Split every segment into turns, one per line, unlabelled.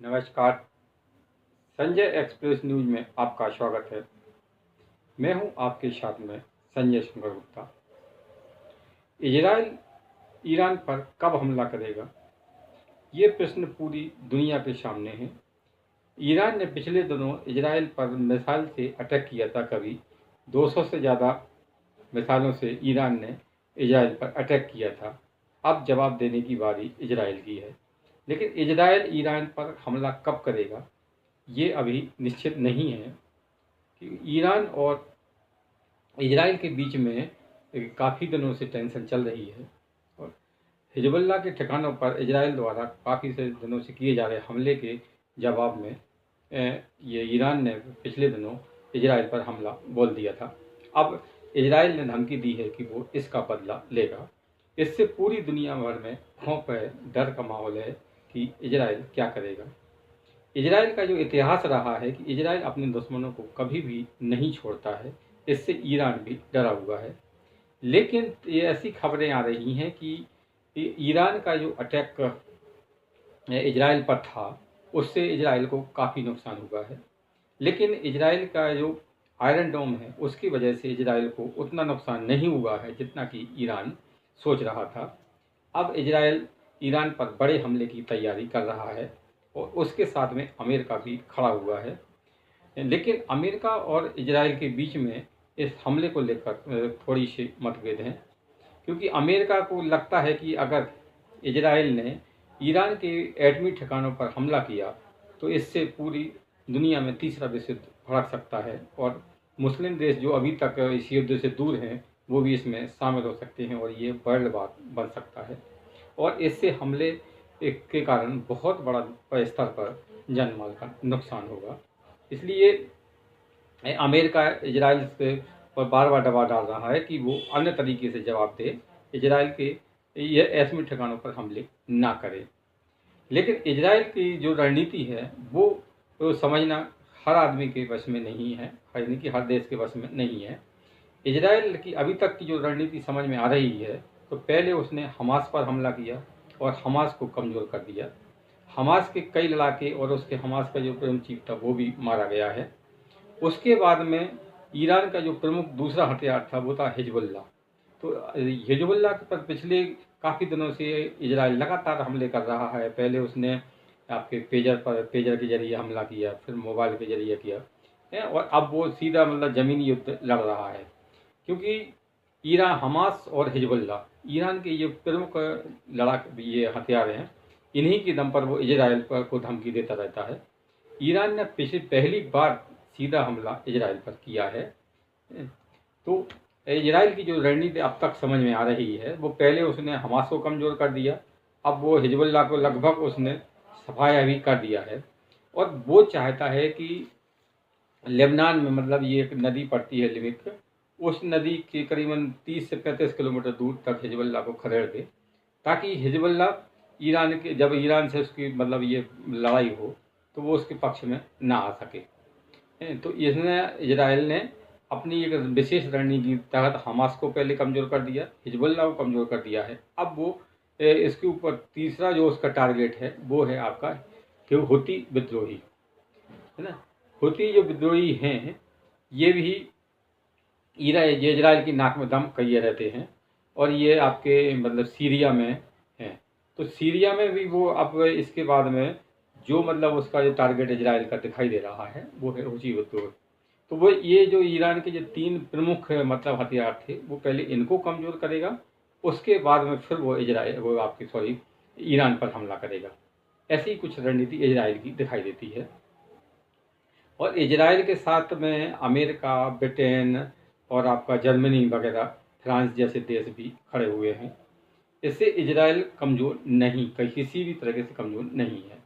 नमस्कार। Sanjay express news में आपका स्वागत है। मैं हूं आपके साथ में संजय शंकर गुप्ता। इजराइल ईरान पर कब हमला करेगा, ये प्रश्न पूरी दुनिया के सामने है। ईरान ने पिछले दिनों इजराइल पर मिसाइल से अटैक किया था। कभी 200 से ज़्यादा मिसाइलों से ईरान ने इजराइल पर अटैक किया था। अब जवाब देने की बारी इजराइल की है। लेकिन इजराइल ईरान पर हमला कब करेगा ये अभी निश्चित नहीं है। कि ईरान और इजराइल के बीच में काफ़ी दिनों से टेंशन चल रही है और हिजबुल्लाह के ठिकानों पर इजराइल द्वारा काफ़ी से दिनों से किए जा रहे हमले के जवाब में ये ईरान ने पिछले दिनों इजराइल पर हमला बोल दिया था। अब इजराइल ने धमकी दी है कि वो इसका बदला लेगा। इससे पूरी दुनिया भर में खौफ है, डर का माहौल है कि इजराइल क्या करेगा। इजराइल का जो इतिहास रहा है कि इजराइल अपने दुश्मनों को कभी भी नहीं छोड़ता है। इससे ईरान भी डरा हुआ है। लेकिन ये ऐसी खबरें आ रही हैं कि ईरान का जो अटैक इजराइल पर था उससे इजराइल को काफ़ी नुकसान हुआ है। लेकिन इजराइल का जो आयरन डोम है उसकी वजह से इजराइल को उतना नुकसान नहीं हुआ है जितना कि ईरान सोच रहा था। अब इजराइल ईरान पर बड़े हमले की तैयारी कर रहा है और उसके साथ में अमेरिका भी खड़ा हुआ है। लेकिन अमेरिका और इजराइल के बीच में इस हमले को लेकर थोड़ी सी मतभेद हैं, क्योंकि अमेरिका को लगता है कि अगर इजराइल ने ईरान के एटमी ठिकानों पर हमला किया तो इससे पूरी दुनिया में तीसरा विश्व युद्ध भड़क सकता है और मुस्लिम देश जो अभी तक इस युद्ध से दूर हैं वो भी इसमें शामिल हो सकते हैं और ये वर्ल्ड वार बन सकता है। और इससे हमले के कारण बहुत बड़ा स्तर पर जान माल का नुकसान होगा। इसलिए अमेरिका इजराइल से पर बार बार दबाव डाल रहा है कि वो अन्य तरीके से जवाब दे, इजराइल के ये ऐसे ठिकानों पर हमले ना करे। लेकिन इजराइल की जो रणनीति है वो तो समझना हर आदमी के वश में नहीं है, यानी कि हर देश के वश में नहीं है। इजराइल की अभी तक की जो रणनीति समझ में आ रही है तो पहले उसने हमास पर हमला किया और हमास को कमज़ोर कर दिया। हमास के कई लड़ाके और उसके हमास का जो प्रमुख चीफ था वो भी मारा गया है। उसके बाद में ईरान का जो प्रमुख दूसरा हथियार था वो था हिजबुल्लाह। तो हिजबुल्लाह पर पिछले काफ़ी दिनों से इजराइल लगातार हमले कर रहा है। पहले उसने आपके पेजर के जरिए हमला किया, फिर मोबाइल के जरिए किया है और अब वो सीधा मतलब ज़मीनी युद्ध लड़ रहा है। क्योंकि ईरान, हमास और हिजबुल्लाह ईरान के ये प्रमुख ये हथियार हैं। इन्हीं के दम पर वो इजराइल पर को धमकी देता रहता है। ईरान ने पहली बार सीधा हमला इजराइल पर किया है। तो इजराइल की जो रणनीति अब तक समझ में आ रही है वो पहले उसने हमास को कमज़ोर कर दिया, अब वो हिजबुल्लाह को लगभग उसने सफाया भी कर दिया है। और वो चाहता है कि लेबनान में, मतलब ये एक नदी पड़ती है लिविक, उस नदी के करीबन 30 से 35 किलोमीटर दूर तक हिजबुल्लाह को खदेड़ दे, ताकि हिजबुल्लाह ईरान के जब ईरान से उसकी मतलब ये लड़ाई हो तो वो उसके पक्ष में ना आ सके। तो इसने इजराइल ने अपनी एक विशेष रणनीति के तहत हमास को पहले कमज़ोर कर दिया, हिजबुल्लाह को कमज़ोर कर दिया है। अब वो इसके ऊपर तीसरा जो उसका टारगेट है वो है आपका कि हुती विद्रोही, है ना। हुती जो विद्रोही हैं ये भी इजराइल की नाक में दम किए रहते हैं और ये आपके मतलब सीरिया में हैं। तो सीरिया में भी वो अब इसके बाद में जो मतलब उसका जो टारगेट इजराइल का दिखाई दे रहा है वो है हुती विद्रोह। तो वो ये जो ईरान के जो 3 प्रमुख मतलब हथियार थे वो पहले इनको कमज़ोर करेगा, उसके बाद में फिर वो आपकी ईरान पर हमला करेगा। ऐसी कुछ रणनीति इजराइल की दिखाई देती है। और इजराइल के साथ में अमेरिका, ब्रिटेन और आपका जर्मनी वगैरह, फ्रांस जैसे देश भी खड़े हुए हैं। इससे इजराइल कमज़ोर नहीं, किसी भी तरीके से कमज़ोर नहीं है।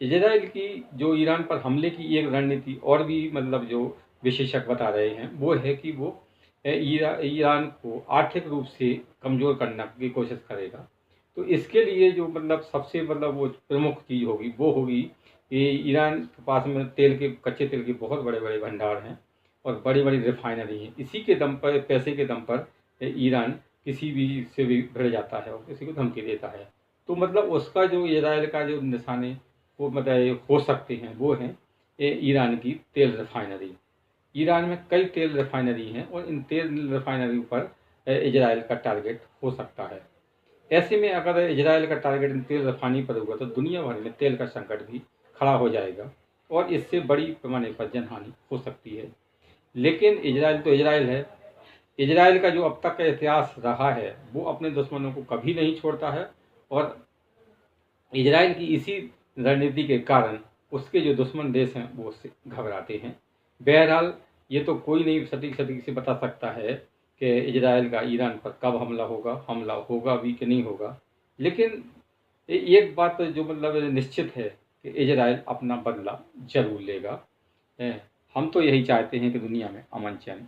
इजराइल की जो ईरान पर हमले की एक रणनीति और भी मतलब जो विशेषज्ञ बता रहे हैं वो है कि वो ईरान को आर्थिक रूप से कमज़ोर करने की कोशिश करेगा। तो इसके लिए जो मतलब सबसे मतलब वो प्रमुख चीज़ होगी वो होगी कि ईरान के पास में कच्चे तेल के बहुत बड़े बड़े भंडार हैं और बड़ी बड़ी रिफाइनरी हैं। इसी के दम पर, पैसे के दम पर ईरान किसी भी से भी भिड़ जाता है और किसी को धमकी देता है। तो मतलब उसका जो इजराइल का जो निशाने वो मतलब हो सकते हैं वो हैं ईरान की तेल रिफाइनरी। ईरान में कई तेल रिफाइनरी हैं और इन तेल रिफाइनरी पर इजराइल का टारगेट हो सकता है। ऐसे में अगर इजराइल का टारगेट इन तेल रिफाइनरी पर होगा तो दुनिया भर में तेल का संकट भी खड़ा हो जाएगा और इससे बड़ी पैमाने पर जनहानि हो सकती है। लेकिन इजराइल तो इजराइल है। इजराइल का जो अब तक का इतिहास रहा है वो अपने दुश्मनों को कभी नहीं छोड़ता है और इजराइल की इसी रणनीति के कारण उसके जो दुश्मन देश हैं वो उससे घबराते हैं। बहरहाल ये तो कोई नहीं सटीक से बता सकता है कि इजराइल का ईरान पर कब हमला होगा भी कि नहीं होगा। लेकिन एक बात जो मतलब निश्चित है कि इजराइल अपना बदला जरूर लेगा। हम तो यही चाहते हैं कि दुनिया में अमन चैन